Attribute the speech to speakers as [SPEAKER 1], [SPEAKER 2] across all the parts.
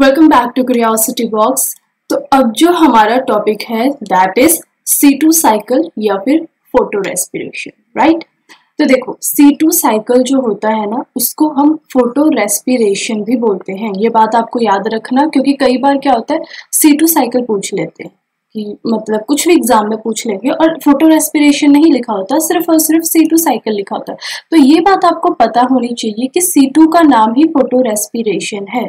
[SPEAKER 1] Welcome back to curiosity box. तो अब जो हमारा टॉपिक है दैट इज C2 साइकिल या फिर फोटो रेस्पिरेशन, राइट। तो देखो C2 साइकिल जो होता है ना उसको हम फोटो रेस्पिरेशन भी बोलते हैं। ये बात आपको याद रखना, क्योंकि कई बार क्या होता है C2 साइकिल पूछ लेते हैं कि मतलब कुछ भी एग्जाम में पूछ लेंगे और फोटो रेस्पिरेशन नहीं लिखा होता, सिर्फ और सिर्फ C2 साइकिल लिखा होता है। तो ये बात आपको पता होनी चाहिए कि C2 का नाम ही फोटो रेस्पिरेशन है,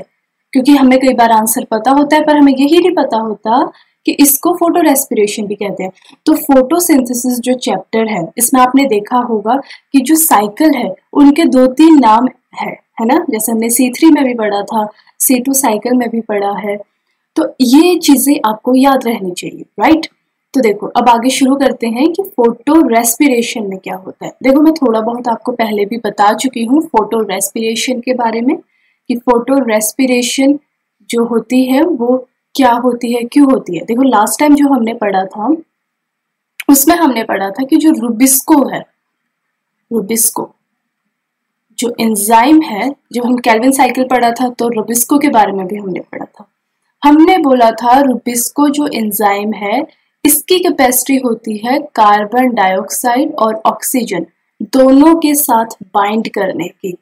[SPEAKER 1] क्योंकि हमें कई बार आंसर पता होता है पर हमें यही नहीं पता होता कि इसको फोटो रेस्पिरेशन भी कहते हैं। तो फोटोसिंथेसिस जो चैप्टर है इसमें आपने देखा होगा कि जो साइकिल है उनके 2-3 नाम है ना। जैसे हमने C3 में भी पढ़ा था, C2 साइकिल में भी पढ़ा है। तो ये चीजें आपको याद रहनी चाहिए, राइट। तो देखो अब आगे शुरू करते हैं कि फोटो रेस्पिरेशन में क्या होता है। देखो मैं थोड़ा बहुत आपको पहले भी बता चुकी हूँ फोटो रेस्पिरेशन के बारे में कि फोटो रेस्पिरेशन जो होती है वो क्या होती है, क्यों होती है। देखो लास्ट टाइम जो हमने पढ़ा था उसमें हमने पढ़ा था कि जो रुबिस्को है, रुबिस्को जो एंजाइम है, जब हम केल्विन साइकिल पढ़ा था तो रुबिस्को के बारे में भी हमने पढ़ा था। हमने बोला था रुबिस्को जो एंजाइम है इसकी कैपेसिटी होती है कार्बन डाइऑक्साइड और ऑक्सीजन दोनों के साथ बाइंड करने की,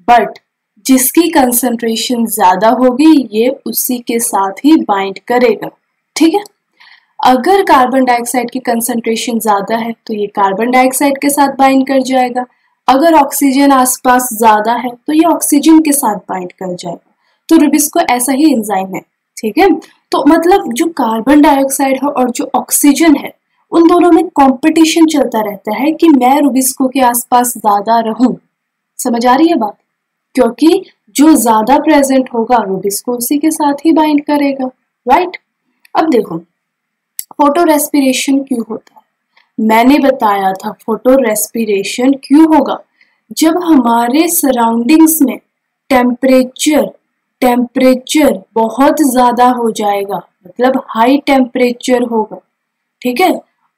[SPEAKER 1] बट जिसकी कंसंट्रेशन ज्यादा होगी ये उसी के साथ ही बाइंड करेगा, ठीक है। अगर कार्बन डाइऑक्साइड की कंसंट्रेशन ज्यादा है तो ये कार्बन डाइऑक्साइड के साथ बाइंड कर जाएगा। अगर ऑक्सीजन आसपास ज्यादा है तो ये ऑक्सीजन के साथ बाइंड कर जाएगा। तो रुबिस्को ऐसा ही एंजाइम है, ठीक है। तो मतलब जो कार्बन डाइऑक्साइड है और जो ऑक्सीजन है उन दोनों में कंपटीशन चलता रहता है कि मैं रुबिस्को के आसपास ज्यादा रहूं। समझ आ रही है बात, क्योंकि जो ज्यादा प्रेजेंट होगा रुबिस्को उसी के साथ ही बाइंड करेगा, राइट। अब देखो फोटो रेस्पिरेशन क्यों होता है। मैंने बताया था फोटो रेस्पिरेशन क्यों होगा, जब हमारे सराउंडिंग्स में टेम्परेचर बहुत ज्यादा हो जाएगा, मतलब हाई टेम्परेचर होगा, ठीक है।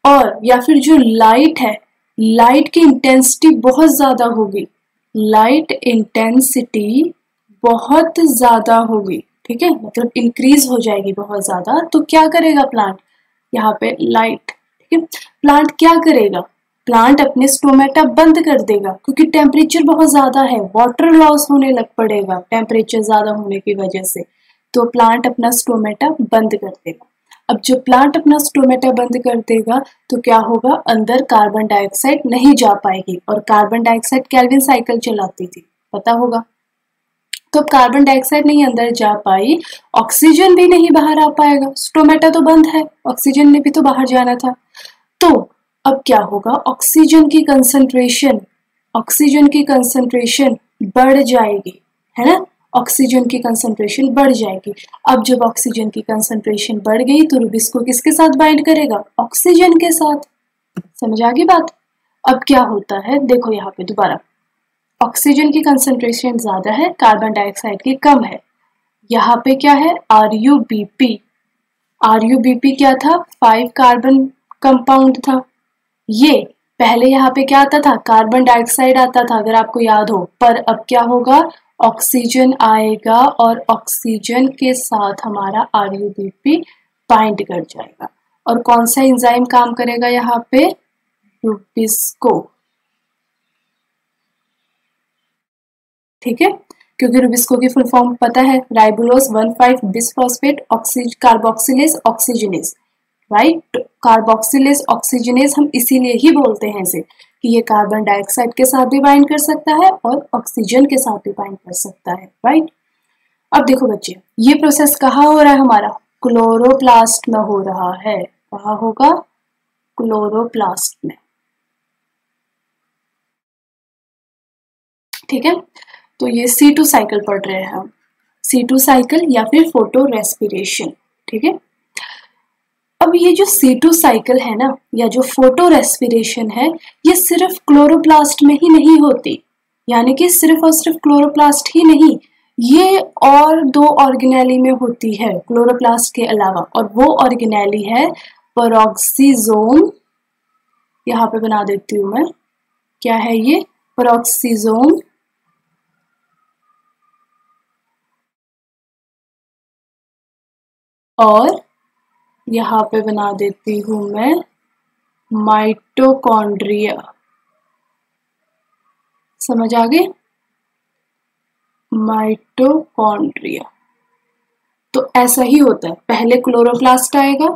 [SPEAKER 1] और या फिर जो लाइट है, लाइट की इंटेंसिटी बहुत ज्यादा होगी, लाइट इंटेंसिटी बहुत ज्यादा होगी, ठीक है, मतलब इंक्रीज हो जाएगी बहुत ज्यादा। तो क्या करेगा प्लांट, यहाँ पे लाइट, ठीक है। प्लांट क्या करेगा, प्लांट अपने स्टोमेटा बंद कर देगा, क्योंकि टेम्परेचर बहुत ज्यादा है, वाटर लॉस होने लग पड़ेगा टेम्परेचर ज्यादा होने की वजह से। तो प्लांट अपना स्टोमेटा बंद कर देगा। अब जब प्लांट अपना स्टोमेटा बंद कर देगा तो क्या होगा, अंदर कार्बन डाइऑक्साइड नहीं जा पाएगी, और कार्बन डाइऑक्साइड केल्विन साइकिल चलाती थी, पता होगा। तो कार्बन डाइऑक्साइड नहीं अंदर जा पाई, ऑक्सीजन भी नहीं बाहर आ पाएगा, स्टोमेटा तो बंद है, ऑक्सीजन ने भी तो बाहर जाना था। तो अब क्या होगा, ऑक्सीजन की कंसंट्रेशन बढ़ जाएगी, है ना। ऑक्सीजन की कंसंट्रेशन बढ़ जाएगी। अब जब ऑक्सीजन की कंसंट्रेशन बढ़ गई तो रुबिस्को किसके साथ बाइंड करेगा, ऑक्सीजन के साथ। समझ आ गई बात। अब क्या होता है, देखो यहाँ पे दोबारा ऑक्सीजन की कंसंट्रेशन ज्यादा है, कार्बन डाइऑक्साइड की कम है। यहाँ पे क्या है, RuBP। RuBP क्या था, 5 कार्बन कंपाउंड था। ये पहले यहाँ पे क्या आता था, कार्बन डाइऑक्साइड आता था अगर आपको याद हो, पर अब क्या होगा, ऑक्सीजन आएगा और ऑक्सीजन के साथ हमारा RuBP बाइंड कर जाएगा। और कौन सा एंजाइम काम करेगा यहाँ पे, रुबिस्को, ठीक है। क्योंकि रुबिस्को की फुल फॉर्म पता है, राइबोलोज 1,5 bisphosphate carboxylase oxygenase, right. Carboxylase oxygenase हम इसीलिए ही बोलते हैं इसे कि ये कार्बन डाइऑक्साइड के साथ भी बाइंड कर सकता है और ऑक्सीजन के साथ भी बाइंड कर सकता है, राइट। अब देखो बच्चे, ये प्रोसेस कहाँ हो रहा है, हमारा क्लोरोप्लास्ट में हो रहा है। कहाँ होगा, क्लोरोप्लास्ट में, ठीक है। तो ये C2 साइकिल पढ़ रहे हैं हम, C2 साइकिल या फिर फोटो रेस्पिरेशन, ठीक है। अब ये जो C2 साइकिल है ना, या जो फोटो रेस्पिरेशन है, ये सिर्फ क्लोरोप्लास्ट में ही नहीं होती, यानी कि सिर्फ और सिर्फ क्लोरोप्लास्ट ही नहीं, ये और 2 ऑर्गेनेली में होती है क्लोरोप्लास्ट के अलावा, और वो ऑर्गेनेली है पेरोक्सीजोम। यहाँ पे बना देती हूँ मैं, क्या है ये, पेरोक्सीजोम, और यहाँ पे बना देती हूँ मैं माइटोकॉन्ड्रिया। समझ आ गए? माइटोकॉन्ड्रिया। तो ऐसा ही होता है, पहले क्लोरोप्लास्ट आएगा,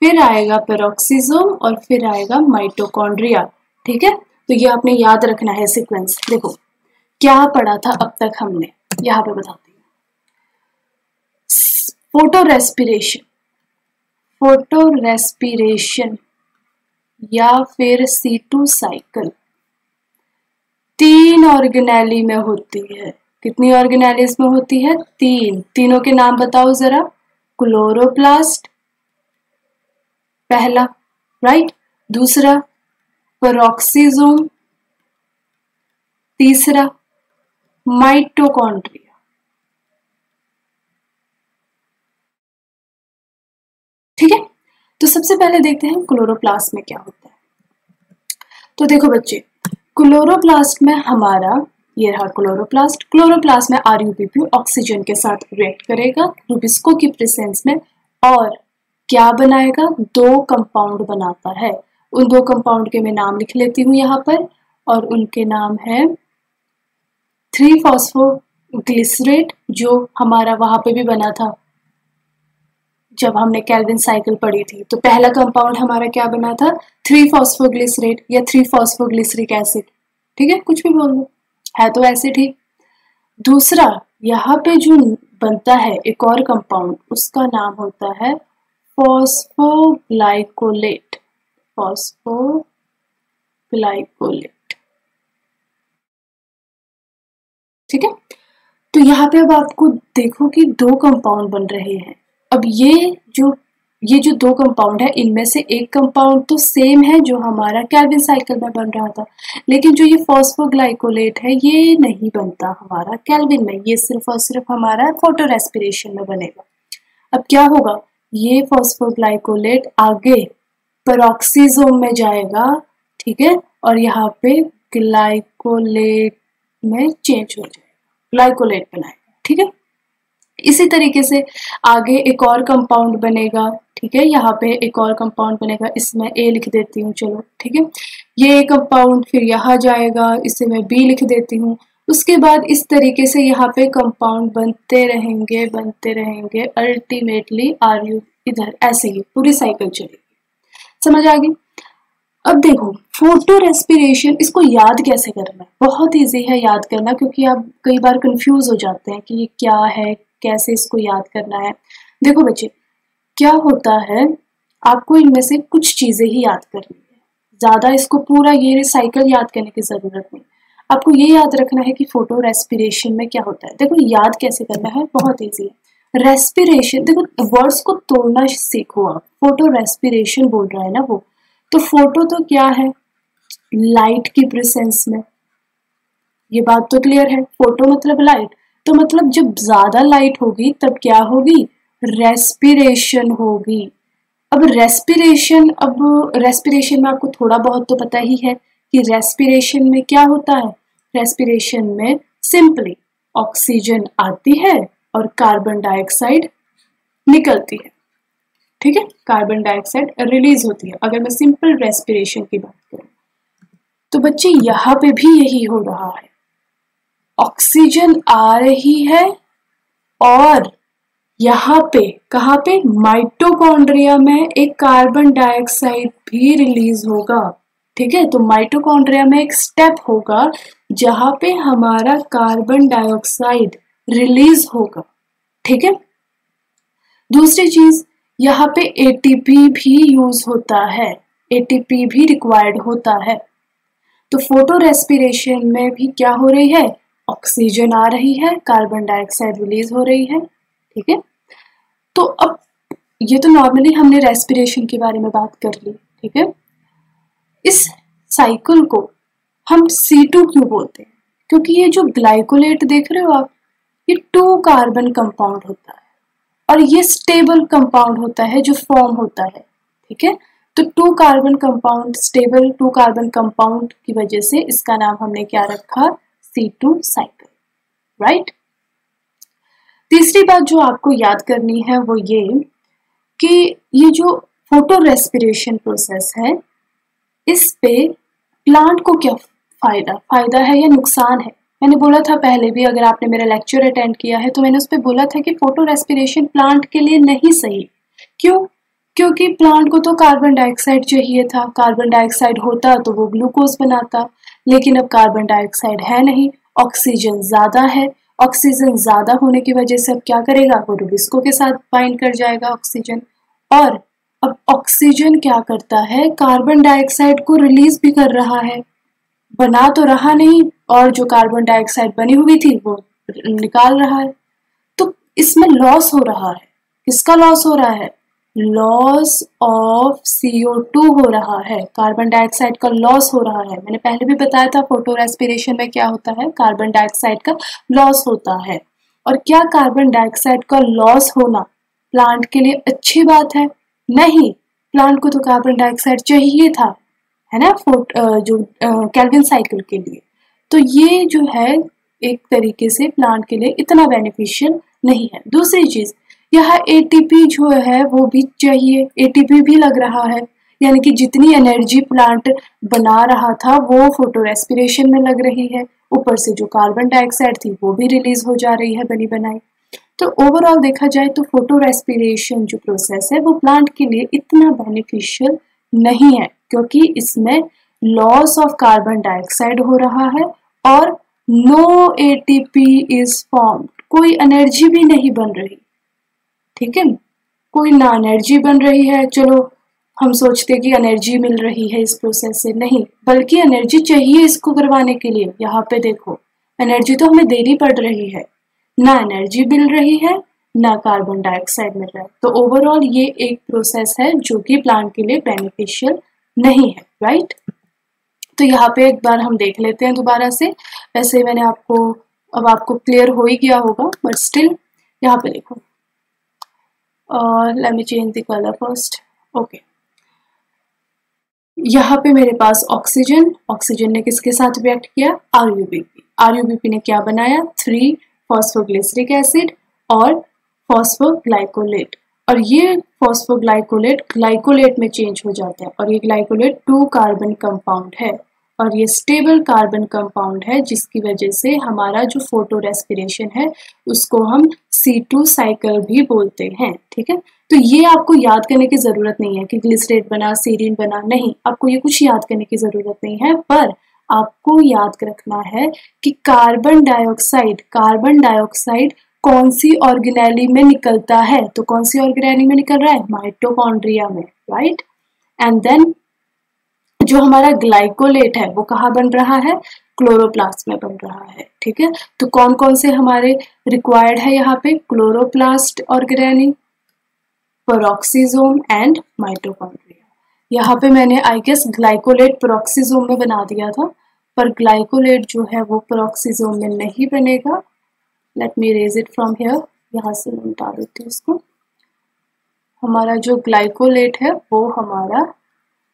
[SPEAKER 1] फिर आएगा पेरोक्सिसोम और फिर आएगा माइटोकॉन्ड्रिया। ठीक है, तो ये आपने याद रखना है सीक्वेंस। देखो क्या पढ़ा था अब तक हमने, यहाँ पे बताती हूँ। फोटो रेस्पिरेशन या फिर C2 साइकिल 3 ऑर्गेनेली में होती है। कितनी ऑर्गेनेली इसमें होती है? 3। तीनों के नाम बताओ जरा। क्लोरोप्लास्ट पहला, राइट, दूसरा पेरोक्सिसोम, तीसरा माइटोकॉन्ड्रिया। ठीक है, तो सबसे पहले देखते हैं क्लोरोप्लास्ट में क्या होता है। तो देखो बच्चे, क्लोरोप्लास्ट में हमारा ये रहा क्लोरोप्लास्ट। क्लोरोप्लास्ट में RuPP ऑक्सीजन के साथ रिएक्ट करेगा रुबिस्को की प्रेजेंस में, और क्या बनाएगा? 2 कंपाउंड बनाता है। उन 2 कंपाउंड के मैं नाम लिख लेती हूँ यहाँ पर, और उनके नाम है 3-फॉस्फोग्लिसरेट, जो हमारा वहां पे भी बना था जब हमने केल्विन साइकिल पढ़ी थी। तो पहला कंपाउंड हमारा क्या बना था? 3-फॉस्फोग्लिसरेट या 3-फॉस्फोग्लिसरिक एसिड। ठीक है, कुछ भी बोल दो, है तो ऐसे ठीक। दूसरा यहाँ पे जो बनता है एक और कंपाउंड, उसका नाम होता है फॉस्फोग्लाइकोलेट। फॉस्फोग्लाइकोलेट। ठीक है, तो यहाँ पे अब आपको देखो कि 2 कंपाउंड बन रहे हैं। अब ये जो 2 कंपाउंड है, इनमें से एक कंपाउंड तो सेम है जो हमारा केल्विन साइकिल में बन रहा था, लेकिन जो ये फॉस्फोग्लाइकोलेट है ये नहीं बनता हमारा केल्विन में, ये सिर्फ और सिर्फ हमारा फोटो रेस्पिरेशन में बनेगा। अब क्या होगा? ये फॉस्फोग्लाइकोलेट आगे पेरोक्सिसोम में जाएगा, ठीक है, और यहाँ पे ग्लाइकोलेट में चेंज हो जाएगा, ग्लाइकोलेट बनाएगा। ठीक है, इसी तरीके से आगे एक और कंपाउंड बनेगा। ठीक है, यहाँ पे एक और कंपाउंड बनेगा, इसमें A लिख देती हूँ, चलो ठीक है। ये कंपाउंड फिर यहाँ जाएगा, इसे मैं B लिख देती हूँ। उसके बाद इस तरीके से यहाँ पे कंपाउंड बनते रहेंगे, अल्टीमेटली RU इधर, ऐसे ही पूरी साइकिल चलेगी। समझ आ गई? अब देखो फोटो रेस्पिरेशन, इसको याद कैसे करना है? बहुत इजी है याद करना, क्योंकि आप कई बार कंफ्यूज हो जाते हैं कि ये क्या है, कैसे इसको याद करना है। देखो बच्चे, क्या होता है, आपको इनमें से कुछ चीजें ही याद करनी है, ज्यादा इसको पूरा ये साइकिल याद करने की जरूरत नहीं। आपको ये याद रखना है कि फोटो रेस्पिरेशन में क्या होता है। देखो याद कैसे करना है, बहुत ईजी है। रेस्पिरेशन, देखो वर्ड्स को तोड़ना सीखो आप। फोटो रेस्पिरेशन बोल रहा है ना वो, तो फोटो तो क्या है? लाइट की प्रेजेंस में, ये बात तो क्लियर है। फोटो मतलब लाइट, तो मतलब जब ज्यादा लाइट होगी तब क्या होगी? रेस्पिरेशन होगी। अब रेस्पिरेशन में आपको थोड़ा बहुत तो पता ही है कि रेस्पिरेशन में क्या होता है। रेस्पिरेशन में सिंपली ऑक्सीजन आती है और कार्बन डाइऑक्साइड निकलती है। ठीक है, कार्बन डाइऑक्साइड रिलीज होती है, अगर मैं सिंपल रेस्पिरेशन की बात करूं। तो बच्चे यहाँ पे भी यही हो रहा है, ऑक्सीजन आ रही है और यहाँ पे कहाँ पे? माइटोकॉन्ड्रिया में एक कार्बन डाइऑक्साइड भी रिलीज होगा। ठीक है, तो माइटोकॉन्ड्रिया में एक स्टेप होगा जहां पे हमारा कार्बन डाइऑक्साइड रिलीज होगा। ठीक है, दूसरी चीज, यहाँ पे ATP भी यूज होता है, ATP भी रिक्वायर्ड होता है। तो फोटो रेस्पिरेशन में भी क्या हो रही है? ऑक्सीजन आ रही है, कार्बन डाइऑक्साइड रिलीज हो रही है। ठीक है, तो अब ये तो नॉर्मली हमने रेस्पिरेशन के बारे में बात कर ली। ठीक है, इस साइकिल को हम C2 क्यों बोलते हैं? क्योंकि ये जो ग्लाइकोलेट देख रहे हो आप, ये 2 कार्बन कंपाउंड होता है और ये स्टेबल कंपाउंड होता है जो फॉर्म होता है। ठीक है, तो 2 carbon compound, stable 2 carbon compound की वजह से इसका नाम हमने क्या रखा? C2 cycle, right. तीसरी बात जो आपको याद करनी है वो ये कि ये जो फोटो रेस्पिरेशन प्रोसेस है, इस पे प्लांट को क्या फायदा है या नुकसान है। मैंने बोला था पहले भी, अगर आपने मेरा लेक्चर अटेंड किया है तो मैंने उस पर बोला था कि फोटो रेस्पिरेशन प्लांट के लिए नहीं सही। क्यों? क्योंकि प्लांट को तो कार्बन डाइऑक्साइड चाहिए था, कार्बन डाइऑक्साइड होता तो वो ग्लूकोज बनाता, लेकिन अब कार्बन डाइऑक्साइड है नहीं, ऑक्सीजन ज्यादा है। ऑक्सीजन ज्यादा होने की वजह से अब क्या करेगा, वो रुबिस्को के साथ बाइंड कर जाएगा ऑक्सीजन, और अब ऑक्सीजन क्या करता है, कार्बन डाइऑक्साइड को रिलीज भी कर रहा है, बना तो रहा नहीं, और जो कार्बन डाइऑक्साइड बनी हुई थी वो निकाल रहा है। तो इसमें लॉस हो रहा है। किसका लॉस हो रहा है? लॉस ऑफ CO2 हो रहा है, कार्बन डाइऑक्साइड का लॉस हो रहा है। मैंने पहले भी बताया था फोटो रेस्पिरेशन में क्या होता है, कार्बन डाइऑक्साइड का लॉस होता है। और क्या कार्बन डाइऑक्साइड का लॉस होना प्लांट के लिए अच्छी बात है? नहीं, प्लांट को तो कार्बन डाइऑक्साइड चाहिए था, है ना, जो केल्विन साइकिल के लिए। तो ये जो है एक तरीके से प्लांट के लिए इतना बेनिफिशियल नहीं है। दूसरी चीज, यह ATP जो है वो भी चाहिए, ATP भी लग रहा है, यानी कि जितनी एनर्जी प्लांट बना रहा था वो फोटो रेस्पिरेशन में लग रही है, ऊपर से जो कार्बन डाइऑक्साइड थी वो भी रिलीज हो जा रही है बनी बनाई। तो ओवरऑल देखा जाए तो फोटो रेस्पिरेशन जो प्रोसेस है वो प्लांट के लिए इतना बेनिफिशियल नहीं है, क्योंकि इसमें लॉस ऑफ कार्बन डाइऑक्साइड हो रहा है और नो ATP इज फॉर्म्ड, कोई एनर्जी भी नहीं बन रही। ठीक है, कोई ना एनर्जी बन रही है। चलो हम सोचते कि एनर्जी मिल रही है इस प्रोसेस से, नहीं, बल्कि एनर्जी चाहिए इसको करवाने के लिए। यहाँ पे देखो, एनर्जी तो हमें देनी पड़ रही है, ना एनर्जी मिल रही है ना कार्बन डाइऑक्साइड मिल रहा है। तो ओवरऑल ये एक प्रोसेस है जो कि प्लांट के लिए बेनिफिशियल नहीं है, राइट। तो यहाँ पे एक बार हम देख लेते हैं दोबारा से। वैसे मैंने अब आपको क्लियर हो ही गया होगा, बट स्टिल यहाँ पे देखो, let me change the colour first. Okay, यहाँ पे मेरे पास ऑक्सीजन ने किसके साथ रिएक्ट किया? RUBP ने क्या बनाया? 3 फॉस्फोग्लिसरिक एसिड और फॉस्फोग्लाइकोलेट, और ये फॉस्फोग्लाइकोलेट ग्लाइकोलेट में चेंज हो जाता है, और ये ग्लाइकोलेट 2 कार्बन कंपाउंड है, और ये स्टेबल कार्बन कंपाउंड है, जिसकी वजह से हमारा जो फोटो रेस्पिरेशन है उसको हम C2 साइकिल भी बोलते हैं। ठीक है, तो ये आपको याद करने की जरूरत नहीं है कि ग्लिसरेट बना, सीरीन बना, नहीं, आपको ये कुछ याद करने की जरूरत नहीं है, पर आपको याद रखना है कि कार्बन डाइऑक्साइड कौन सी ऑर्गेनेली में निकलता है। तो कौन सी ऑर्गेनेली में निकल रहा है? माइटोकॉन्ड्रिया में, राइट। एंड देन जो हमारा ग्लाइकोलेट है वो कहाँ बन रहा है? क्लोरोप्लास्ट में बन रहा है। ठीक है, तो कौन कौन से हमारे रिक्वायर्ड है यहाँ पे? Chloroplast organelle, peroxisome and mitochondria. यहाँ पे मैंने आई गेस ग्लाइकोलेट पेरोक्सीसोम में बना दिया था, पर ग्लाइकोलेट जो है वो पेरोक्सीसोम में नहीं बनेगा। Let me erase it from here, यहाँ से मैं मिटा देती हूँ इसको। हमारा जो ग्लाइकोलेट है वो हमारा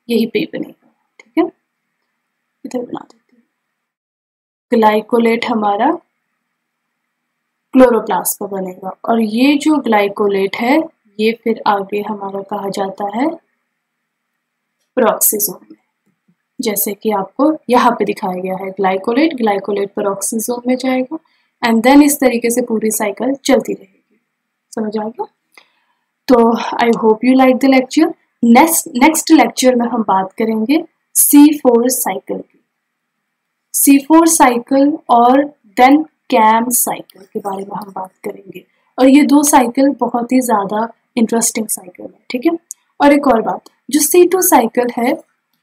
[SPEAKER 1] यही पे बनेगा। ठीक है, इधर बना देती हूँ। ग्लाइकोलेट हमारा क्लोरोप्लास्ट पर बनेगा, और ये जो ग्लाइकोलेट है ये फिर आगे हमारा कहा जाता है पेरोक्सीसोम में, जैसे कि आपको यहाँ पे दिखाया गया है। ग्लाइकोलेट पेरोक्सीसोम में जाएगा, एंड देन इस तरीके से पूरी साइकिल चलती रहेगी। समझ आ गया? तो आई hope you like the lecture. Next lecture में हम बात करेंगे C4 साइकिल की, C4 साइकिल और देन कैम साइकिल के बारे में हम बात करेंगे, और ये 2 साइकिल बहुत ही ज्यादा इंटरेस्टिंग साइकिल है। ठीक है, और एक और बात, जो C2 साइकिल है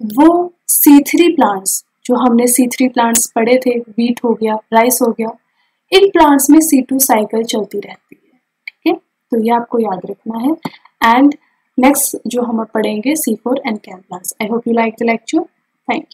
[SPEAKER 1] वो C3 प्लांट्स, जो हमने C3 प्लांट्स पढ़े थे, व्हीट हो गया, राइस हो गया, इन प्लांट्स में C2 साइकिल चलती रहती है। ठीक है, तो ये आपको याद रखना है। एंड नेक्स्ट जो हम पढ़ेंगे C4 and CAM plants. I hope you like the lecture. Thank you.